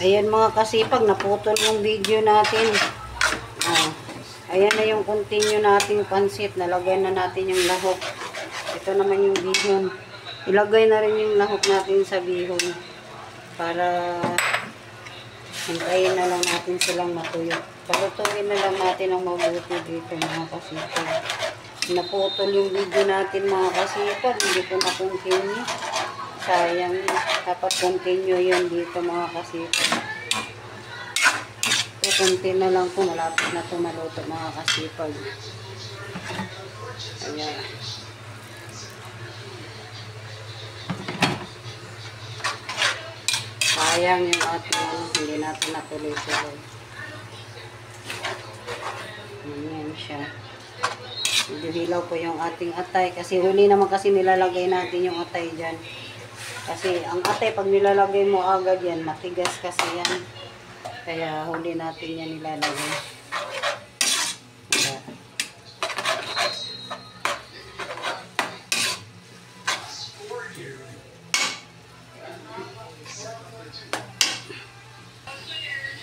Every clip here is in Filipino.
Ayan mga kasipag, naputol yung video natin. Ayan na yung continue nating pansit. Nalagay na natin yung lahok. Ito naman yung bihon. Ilagay na rin yung lahok natin sa bihon. Para hintayin na lang natin silang matuyo. Palutuin na lang natin ang mabuti dito mga kasipag. Naputol yung video natin mga kasipag. Hindi ko na-continue. Sayang. Dapat continue yun dito mga kasipag. So, konti na lang po. Malapit na ito maluto mga kasipag. Ayan. Sayang yung ating hindi natin natuloy-tuloy. Ayan siya. Medyo hilaw po yung ating atay. Kasi huli naman kasi nilalagay natin yung atay dyan. Kasi ang atay pag nilalagay mo agad yan, matigas kasi yan. Kaya huli natin yan nilalagay. Ayan.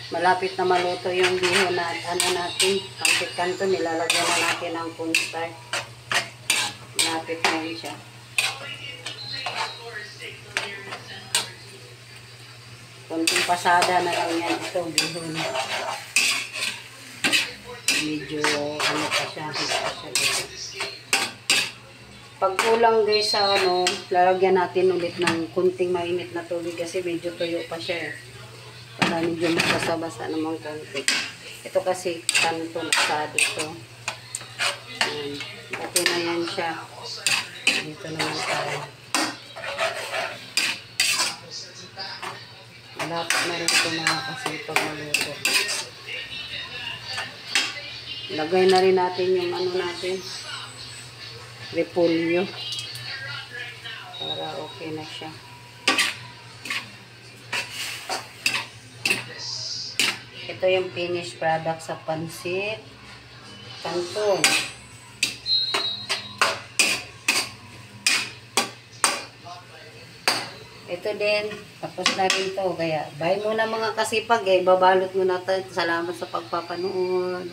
Malapit na maluto yung bihon na ano natin, pancit canton, nilalagyan na natin ng cornstarch. Malapit na yun siya. Konting pasada na lang yan ito, bihon. Medyo ano pa siya, pag kulang guys sa ano, lalagyan natin ulit ng kunting mainit na tubig kasi medyo tuyo pa siya. Para medyo magbasa-basa naman konti. Ito kasi kanto na sa dito. Pati na yan siya. Dito naman tayo. Malapit na rin ito mga kasipag maluto. Lagay na rin natin yung ano natin. Repolyo. Para okay na siya. Ito yung finished product sa pancit canton. Ito din, tapos na rin to. Kaya, bye muna mga kasipag eh. Babalot muna tayo. Salamat sa pagpapanood.